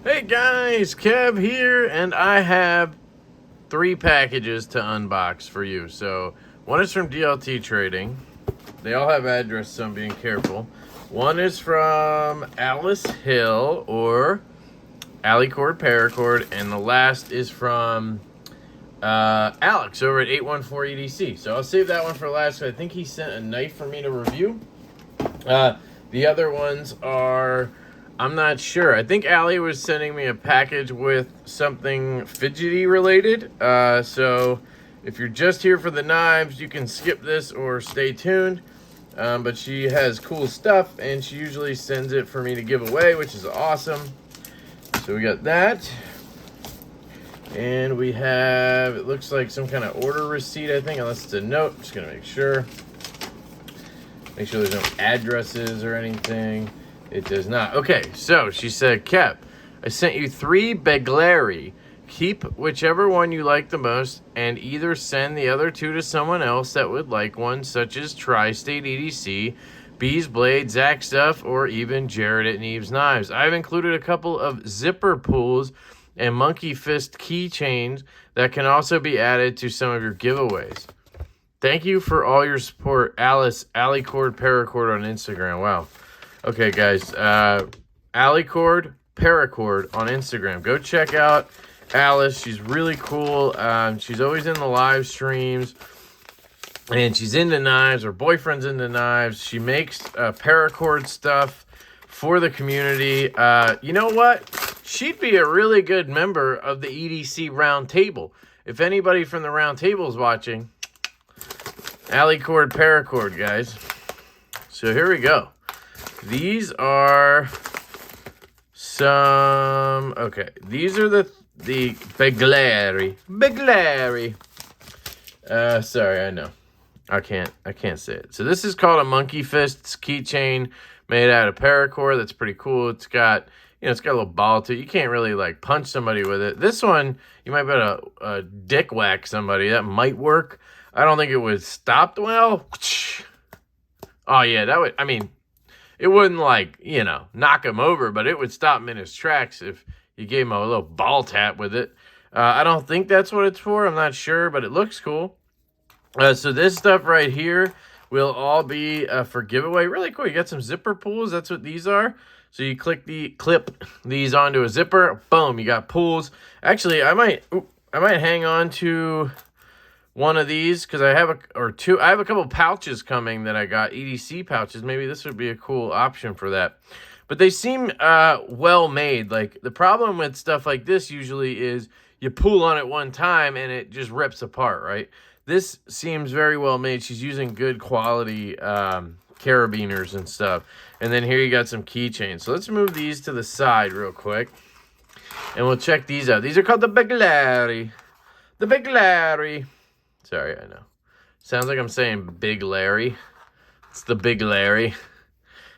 Hey guys, Kev here, and I have 3 packages to unbox for you. So, one is from DLT Trading. They all have address, so I'm being careful. One is from Alice Hill, or AliCord ParaCord, and the last is from Alex over at 814EDC. So I'll save that one for last. I think he sent a knife for me to review. The other ones are, I'm not sure. I think Allie was sending me a package with something fidgety related. So if you're just here for the knives, you can skip this or stay tuned. But she has cool stuff, and she usually sends it for me to give away, which is awesome. So we got that. And we have, it looks like some kind of order receipt, I think, unless it's a note. I'm just going to make sure. Make sure there's no addresses or anything. It does not. Okay, so she said, Kev, I sent you 3 Begleris. Keep whichever one you like the most and either send the other 2 to someone else that would like one, such as Tri-State EDC, Bees Blade, Zach Stuff, or even Jared at Neves Knives. I've included a couple of zipper pulls and monkey fist keychains that can also be added to some of your giveaways. Thank you for all your support, Alice, AliCord ParaCord on Instagram. Wow. Okay, guys, AliCord ParaCord on Instagram. Go check out Alice. She's really cool. She's always in the live streams, and she's into knives. Her boyfriend's into knives. She makes paracord stuff for the community. You know what? She'd be a really good member of the EDC round table. If anybody from the round table is watching, AliCord ParaCord, guys. So here we go. These are some, okay, these are the Begleris. Sorry, I know. I can't say it. So this is called a monkey fists keychain made out of paracord. That's pretty cool. It's got, it's got a little ball to it. You can't really like punch somebody with it. This one, you might be able to dick whack somebody. That might work. I don't think it was stopped well. Oh yeah, that would, I mean, it wouldn't like, knock him over, but it would stop him in his tracks if you gave him a little ball tap with it. I don't think that's what it's for. I'm not sure, but it looks cool. So this stuff right here will all be for giveaway. Really cool. You got some zipper pulls. That's what these are. So you clip these onto a zipper. Boom, you got pulls. Actually, I might hang on to one of these because I have I have a couple pouches coming that I got, EDC pouches. Maybe this would be a cool option for that. But they seem well made. Like, the problem with stuff like this usually is you pull on it one time and it just rips apart, right? This seems very well made. She's using good quality carabiners and stuff. And then here you got some keychains. So let's move these to the side real quick, and we'll check these out. These are called the Begleris. The Begleris. Sorry, I know. Sounds like I'm saying Big Larry. It's the Begleris.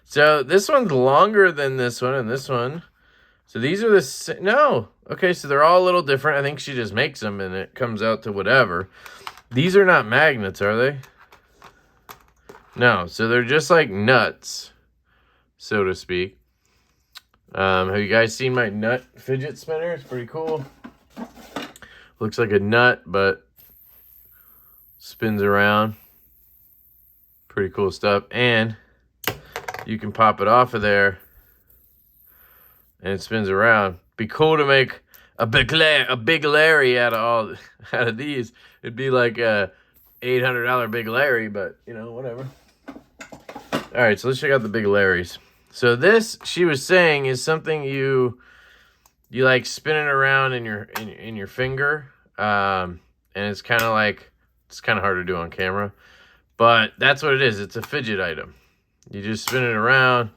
So this one's longer than this one and this one. So these are the no. Okay, so they're all a little different. I think she just makes them and it comes out to whatever. These are not magnets, are they? No, so they're just like nuts, so to speak. Have you guys seen my nut fidget spinner? It's pretty cool. Looks like a nut, but spins around. Pretty cool stuff. And you can pop it off of there and it spins around. Be cool to make a Begleris out of these. It'd be like a $800 Begleris, but whatever. All right, so let's check out the Begleris. So this, she was saying, is something you like spinning around in your finger, and it's kind of hard to do on camera, but that's what it is. It's a fidget item. You just spin it around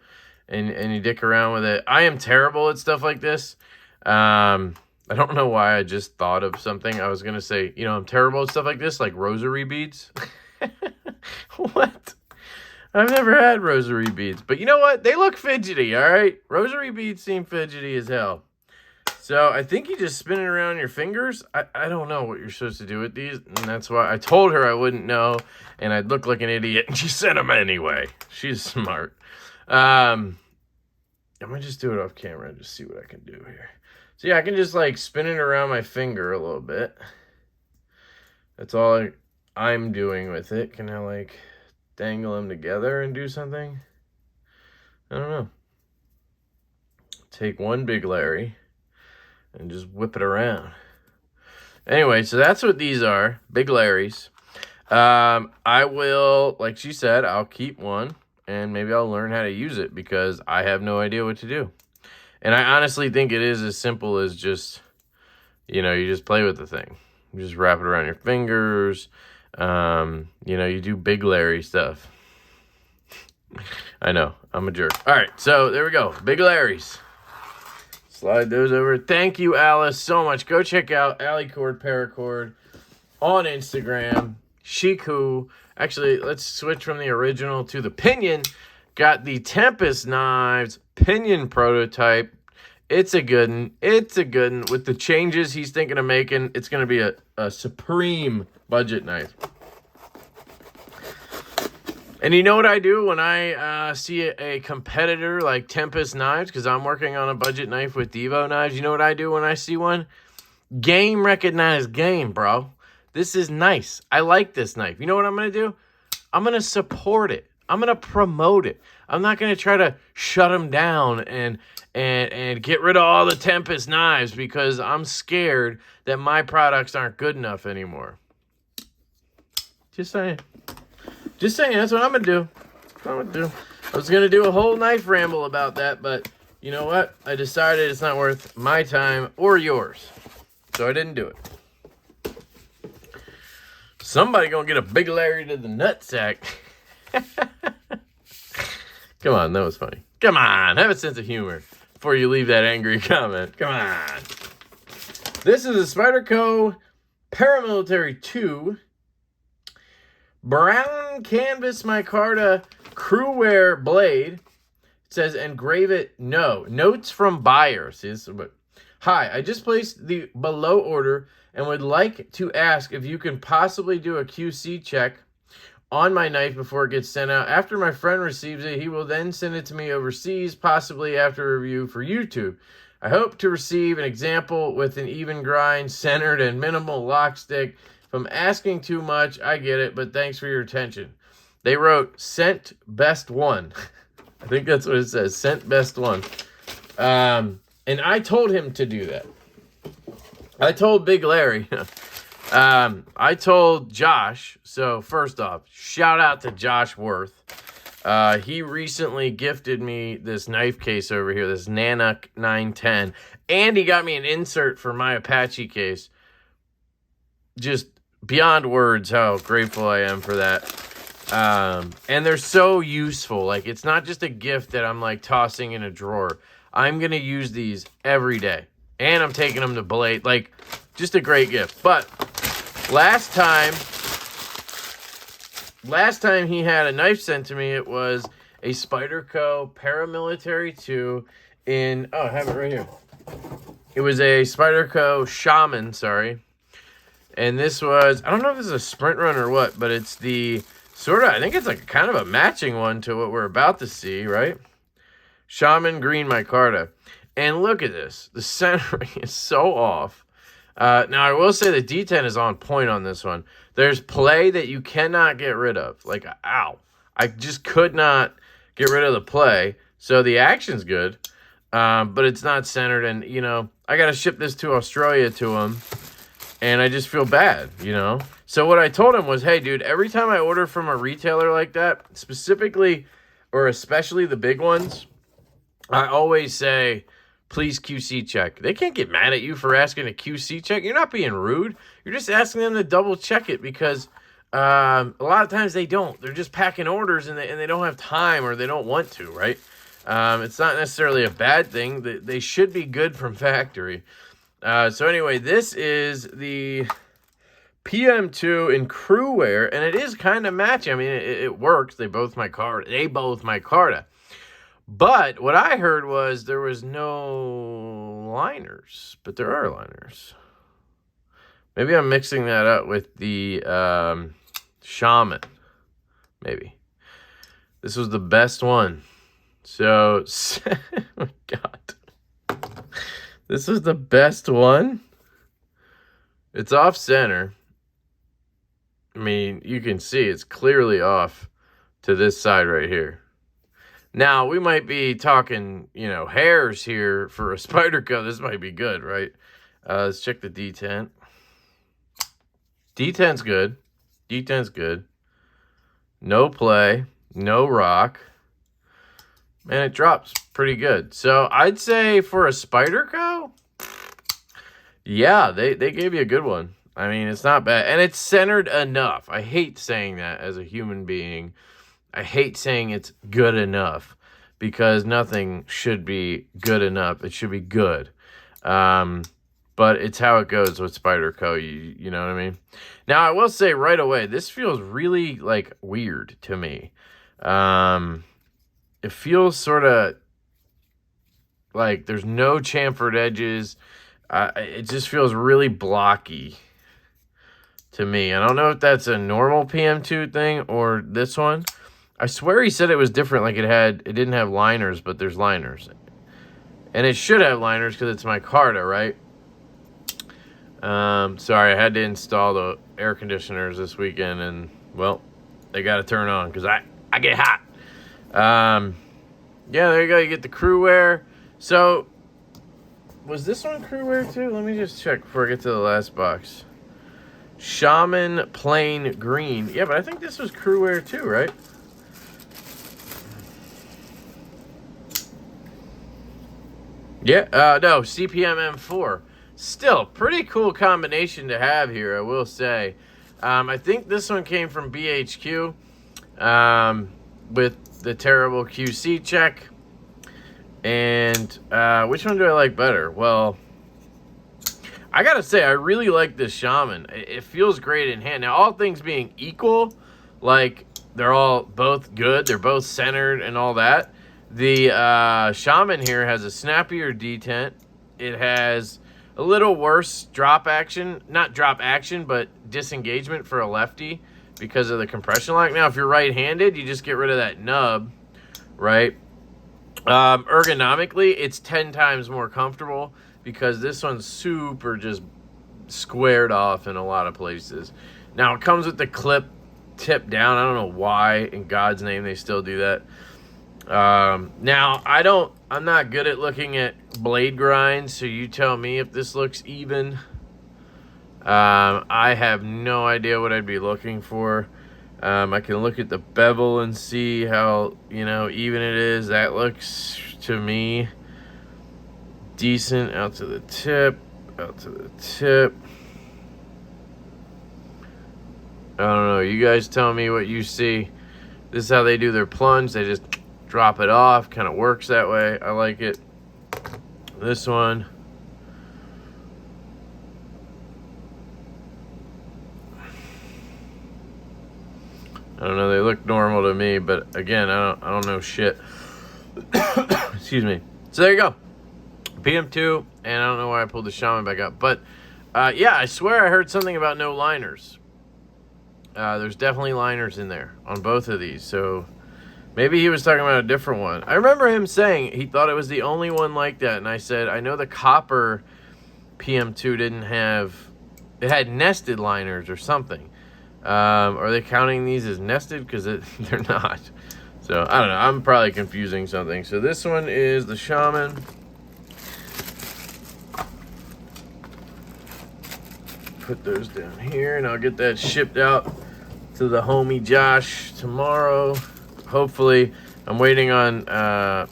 and you dick around with it. I am terrible at stuff like this. I don't know why I just thought of something. I was going to say, I'm terrible at stuff like this, like rosary beads. What? I've never had rosary beads. But you know what? They look fidgety, all right? Rosary beads seem fidgety as hell. So I think you just spin it around your fingers. I don't know what you're supposed to do with these. And that's why I told her I wouldn't know. And I'd look like an idiot. And she sent them anyway. She's smart. I'm going to just do it off camera and just see what I can do here. So yeah, I can just like spin it around my finger a little bit. That's all I'm doing with it. Can I like dangle them together and do something? I don't know. Take one BigLarry and just whip it around. Anyway, so that's what these are, BigLarrys. I will, like she said, I'll keep one and maybe I'll learn how to use it because I have no idea what to do. And I honestly think it is as simple as just, you know, you just play with the thing. You just wrap it around your fingers. You know, you do BigLarry stuff. I know, I'm a jerk. All right, so there we go, BigLarrys. Slide those over. Thank you, Alice, so much. Go check out AliCord ParaCord on Instagram. Shiku. Actually, let's switch from the original to the Pinion. Got the Tempest Knives Pinion prototype. It's a good one. It's a good one. With the changes he's thinking of making, it's going to be a supreme budget knife. And you know what I do when I see a competitor like Tempest Knives, because I'm working on a budget knife with Devo Knives. You know what I do when I see one? Game recognize game, bro. This is nice. I like this knife. You know what I'm going to do? I'm going to support it. I'm going to promote it. I'm not going to try to shut them down and get rid of all the Tempest knives because I'm scared that my products aren't good enough anymore. Just saying. Just saying, that's what I'm going to do. That's what I'm going to do. I was going to do a whole knife ramble about that, but you know what? I decided it's not worth my time or yours. So I didn't do it. Somebody going to get a BigLarry to the nutsack. Come on, that was funny. Come on, have a sense of humor before you leave that angry comment. Come on. This is a Spyderco Paramilitary 2 brown canvas micarta cruwear blade. It says engrave it no. Notes from buyer. See, this is what. Hi, I just placed the below order and would like to ask if you can possibly do a QC check on my knife before it gets sent out. After my friend receives it, he will then send it to me overseas, possibly after review for YouTube. I hope to receive an example with an even grind, centered, and minimal lock stick. If I'm asking too much, I get it, but thanks for your attention. They wrote, sent best one. I think that's what it says, sent best one. And I told him to do that. I told BigLarry. I told Josh. So first off, shout out to Josh Worth. He recently gifted me this knife case over here, this Nanook 910. And he got me an insert for my Apache case. Just beyond words how grateful I am for that. And they're so useful. Like, it's not just a gift that I'm like tossing in a drawer. I'm going to use these every day. And I'm taking them to Blade. Like, just a great gift. But last time he had a knife sent to me, it was a Spyderco Paramilitary 2 in, oh, I have it right here. It was a Spyderco Shaman, sorry. And this was, I don't know if this is a sprint run or what, but it's the sort of, I think it's like kind of a matching one to what we're about to see, right? Shaman green micarta. And look at this. The centering is so off. Now, I will say the D10 is on point on this one. There's play that you cannot get rid of. Like, ow. I just could not get rid of the play. So the action's good, but it's not centered. And, you know, I got to ship this to Australia to him. And I just feel bad, you know. So what I told him was, hey, dude, every time I order from a retailer like that, specifically or especially the big ones, I always say, please QC check. They can't get mad at you for asking a QC check. You're not being rude. You're just asking them to double check it because a lot of times they don't. They're just packing orders and they don't have time or they don't want to, right? It's not necessarily a bad thing. They should be good from factory. So anyway, this is the PM2 in cruwear, and it is kind of matching. I mean, it works. They both micarta. But what I heard was there was no liners, but there are liners. Maybe I'm mixing that up with the Shaman. Maybe. This was the best one. So, oh my God. This is the best one. It's off center. I mean, you can see it's clearly off to this side right here. Now, we might be talking, you know, hairs here for a Spyderco. This might be good, right? Let's check the detent. Detent's good. Detent's good. No play. No rock. Man, it drops pretty good. So, I'd say for a Spyderco, yeah, they gave you a good one. I mean, it's not bad. And it's centered enough. I hate saying that as a human being. I hate saying it's good enough because nothing should be good enough. It should be good. But it's how it goes with Spyderco. You know what I mean? Now, I will say right away, this feels really, like, weird to me. It feels sort of like there's no chamfered edges. It just feels really blocky to me. I don't know if that's a normal PM2 thing or this one. I swear he said it was different, like it didn't have liners, but there's liners. And it should have liners because it's micarta, right? Sorry, I had to install the air conditioners this weekend, and, well, they got to turn on because I get hot. Yeah, there you go. You get the cruwear. So, was this one cruwear too? Let me just check before I get to the last box. Shaman plain green. Yeah, but I think this was cruwear too, right? Yeah, no, CPM M4. Still, pretty cool combination to have here, I will say. I think this one came from BHQ with the terrible QC check. And which one do I like better? Well, I gotta say, I really like this Shaman. It feels great in hand. Now, all things being equal, like, they're all both good. They're both centered and all that. The Shaman here has a snappier detent. It has a little worse drop action. Not drop action, but disengagement for a lefty because of the compression lock. Now, if you're right-handed, you just get rid of that nub, right? Ergonomically, it's 10 times more comfortable because this one's super just squared off in a lot of places. Now, it comes with the clip tip down. I don't know why in God's name they still do that. Now, I'm not good at looking at blade grinds, so you tell me if this looks even. I have no idea what I'd be looking for. I can look at the bevel and see how, you know, even it is. That looks, to me, decent. Out to the tip. Out to the tip. I don't know. You guys tell me what you see. This is how they do their plunge. They just drop it off. Kind of works that way. I like it. This one. I don't know, they look normal to me, but again, I don't know shit. Excuse me. So there you go. PM2, and I don't know why I pulled the Shaman back up. But, yeah, I swear I heard something about no liners. There's definitely liners in there on both of these. So maybe he was talking about a different one. I remember him saying he thought it was the only one like that. And I said, I know the copper PM2 didn't have... It had nested liners or something. Are they counting these as nested? Because they're not. So, I don't know. I'm probably confusing something. So, this one is the Shaman. Put those down here, and I'll get that shipped out to the homie Josh tomorrow. Hopefully, I'm waiting on... I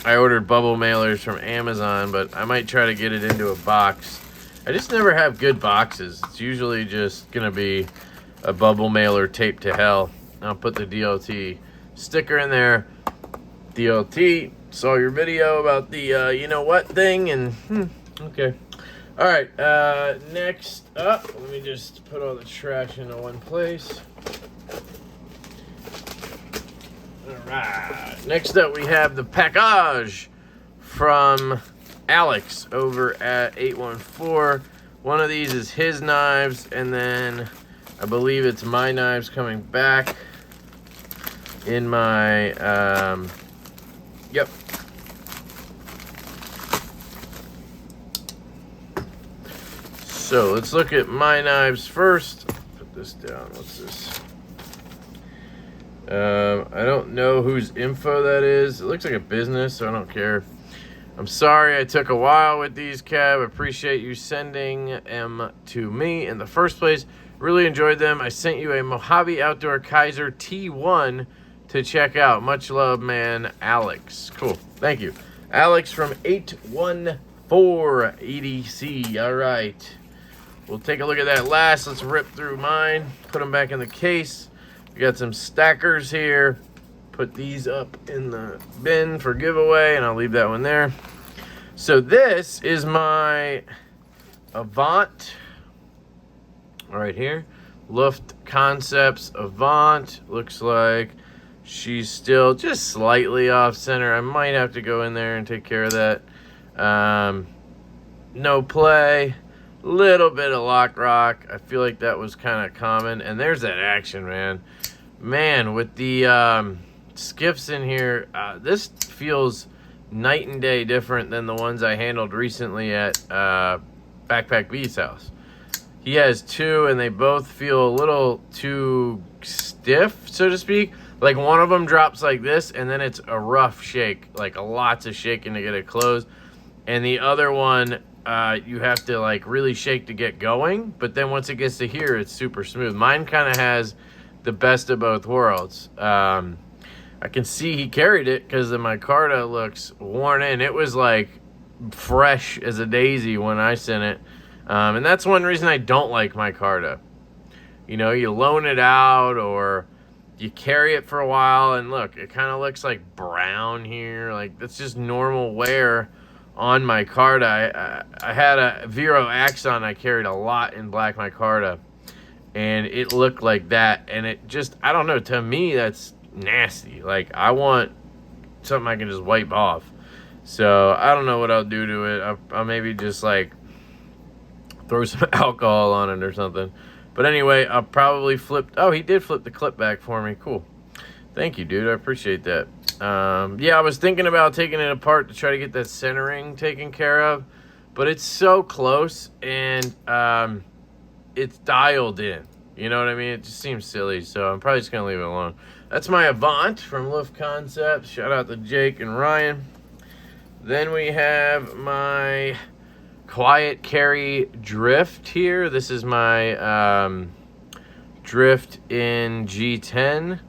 ordered bubble mailers from Amazon, but I might try to get it into a box. I just never have good boxes. It's usually just going to be a bubble mailer taped to hell. I'll put the DLT sticker in there. DLT, saw your video about the you know what thing, and okay. All right, next up, let me just put all the trash into one place. All right, next up we have the package from Alex over at 814. One of these is his knives, and then I believe it's my knives coming back. in my, yep. So let's look at my knives first. Put this down. What's this? I don't know whose info that is. It looks like a business, so I don't care. I'm sorry I took a while with these, Kev. Appreciate you sending them to me in the first place. Really enjoyed them. I sent you a Mojave Outdoor Kaiser T1 to check out. Much love, man. Alex. Cool. Thank you. Alex from 814EDC. All right. We'll take a look at that last. Let's rip through mine. Put them back in the case. We got some stackers here. Put these up in the bin for giveaway, and I'll leave that one there. So this is my Avant right here. Luft Concepts Avant. Looks like she's still just slightly off center. I might have to go in there and take care of that. No play. Little bit of lock rock. I feel like that was kind of common. And there's that action, man. Man, with the skiffs in here, this feels night and day different than the ones I handled recently at Backpack B's house. He has two, and they both feel a little too stiff, so to speak. Like one of them drops like this, and then it's a rough shake, like lots of shaking to get it closed. And the other one, you have to like really shake to get going, but then once it gets to here, it's super smooth. Mine kind of has the best of both worlds. I can see he carried it because the micarta looks worn in. It was like fresh as a daisy when I sent it. And that's one reason I don't like micarta. You know, you loan it out or you carry it for a while, and look, it kind of looks like brown here. Like that's just normal wear on micarta. I had a Vero Axon I carried a lot in black micarta, and it looked like that. And it just, I don't know, to me that's nasty. Like I want something I can just wipe off. So I don't know what I'll do to it. I'll maybe just like throw some alcohol on it or something. But anyway, I'll probably flip. Oh, he did flip the clip back for me. Cool. Thank you, dude. I appreciate that. Yeah, I was thinking about taking it apart to try to get that centering taken care of, but it's so close and it's dialed in. You know what I mean? It just seems silly, so I'm probably just going to leave it alone. That's my Avant from Luft Concepts. Shout out to Jake and Ryan. Then we have my Quiet Carry Drift here. This is my Drift in G10.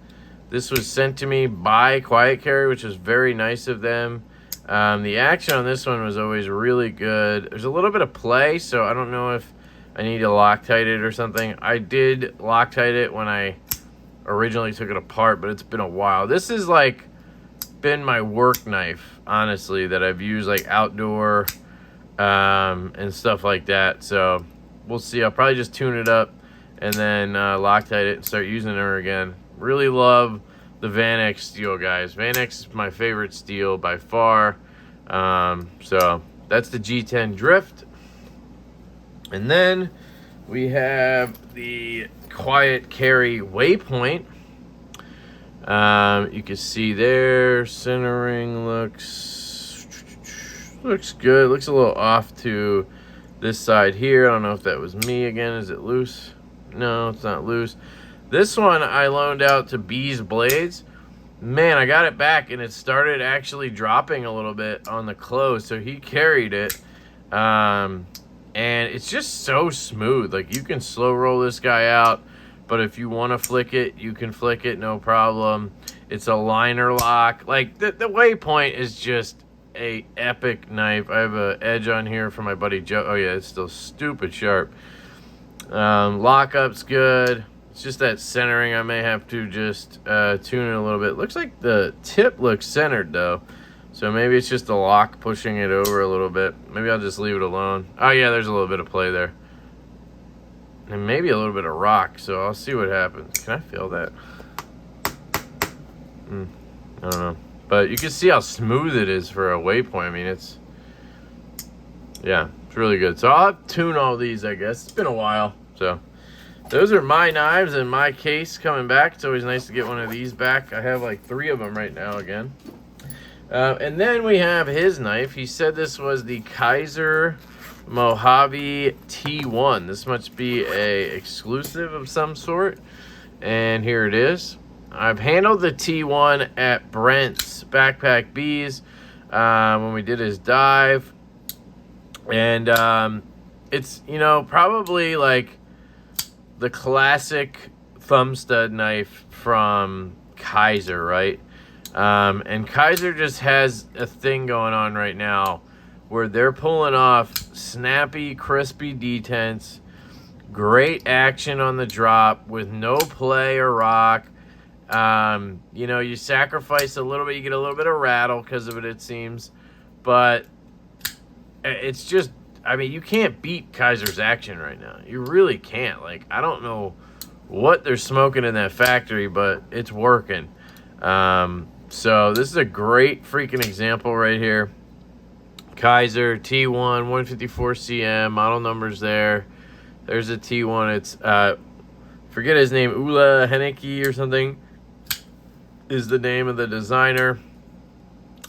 This was sent to me by Quiet Carry, which was very nice of them. The action on this one was always really good. There's a little bit of play, so I don't know if I need to Loctite it or something. I did Loctite it when I originally took it apart, but it's been a while. This is like been my work knife, honestly, that I've used like outdoor and stuff like that. So we'll see. I'll probably just tune it up and then Loctite it and start using her again. Really love the Van X steel, guys. Van X is my favorite steel by far. So that's the G10 Drift. And then we have the Quiet Carry Waypoint. You can see there, centering looks good. Looks a little off to this side here. I don't know if that was me again. Is it loose? No, it's not loose. This one I loaned out to Bees Blades. Man, I got it back and it started actually dropping a little bit on the close. So he carried it. And it's just so smooth. Like you can slow roll this guy out, but if you want to flick it, you can flick it, no problem. It's a liner lock. Like the Waypoint is just a epic knife. I have an edge on here for my buddy Joe. Oh yeah, it's still stupid sharp. Lockup's good. It's just that centering I may have to just tune it a little bit. Looks like the tip looks centered though. So maybe it's just the lock pushing it over a little bit. Maybe I'll just leave it alone. Oh yeah, there's a little bit of play there. And maybe a little bit of rock, so I'll see what happens. Can I feel that? I don't know. But you can see how smooth it is for a Waypoint. I mean, it's really good. So I'll have to tune all these, I guess. It's been a while, so those are my knives and my case coming back. It's always nice to get one of these back. I have like 3 of them right now again. And then we have his knife. He said this was the Kaiser Mojave T1. This must be a exclusive of some sort. And here it is. I've handled the T1 at Brent's Backpack Bees when we did his dive. And it's, you know, probably like the classic thumb stud knife from Kizer, right? And Kizer just has a thing going on right now where they're pulling off snappy, crispy detents, great action on the drop with no play or rock. You know, you sacrifice a little bit, you get a little bit of rattle because of it seems, but it's just, I mean, you can't beat Kizer's action right now. You really can't. Like, I don't know what they're smoking in that factory, but it's working. So this is a great freaking example right here. Kizer T1 154 cm, model numbers there. There's a T1. It's forget his name, Ula Henneke or something is the name of the designer.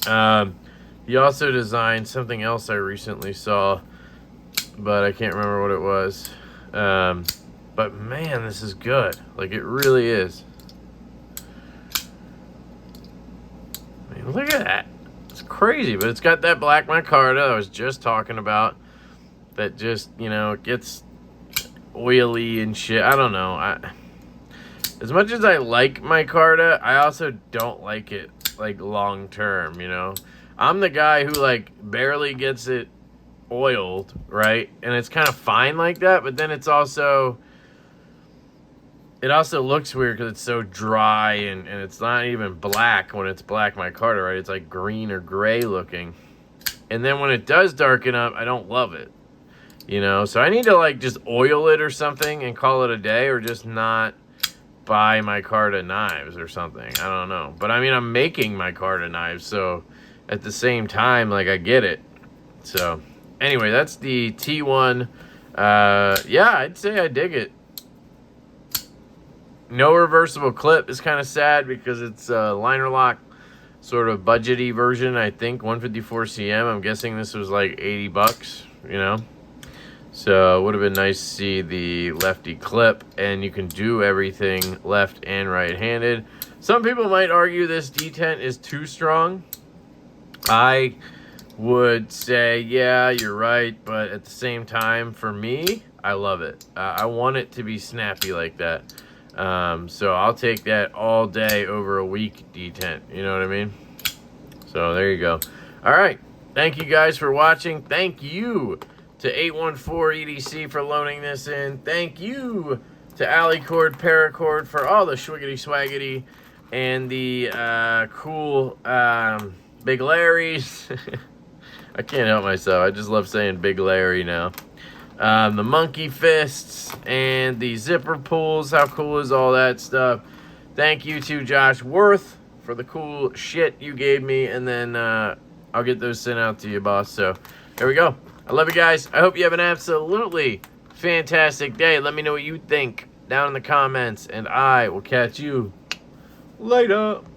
He also designed something else I recently saw, but I can't remember what it was. But man, this is good. Like, it really is. I mean, look at that. It's crazy, but it's got that black micarta I was just talking about that just, you know, gets oily and shit. I don't know. As much as I like micarta, I also don't like it, like, long term, you know? I'm the guy who, like, barely gets it oiled, right? And it's kind of fine like that, but then it's also, it also looks weird because it's so dry and it's not even black when it's black micarta, right? It's like green or gray looking. And then when it does darken up, I don't love it, you know? So I need to, like, just oil it or something and call it a day, or just not buy micarta knives or something. I don't know. But I mean, I'm making micarta knives, so at the same time, like, I get it. So anyway, that's the T1. Yeah, I'd say I dig it. No reversible clip is kind of sad because it's a liner lock sort of budgety version, I think. 154 cm. I'm guessing this was like 80 bucks, you know. So it would have been nice to see the lefty clip, and you can do everything left and right-handed. Some people might argue this detent is too strong. I would say, yeah, you're right, but at the same time, for me, I love it. I want it to be snappy like that. So I'll take that all day over a week detent. You know what I mean? So there you go. All right. Thank you guys for watching. Thank you to 814EDC for loaning this in. Thank you to AliCord ParaCord for all the schwiggity swaggity and the cool BigLarrys. I can't help myself. I just love saying Big Larry now. The monkey fists and the zipper pulls. How cool is all that stuff? Thank you to Josh Worth for the cool shit you gave me. And then I'll get those sent out to you, boss. So there we go. I love you guys. I hope you have an absolutely fantastic day. Let me know what you think down in the comments. And I will catch you later.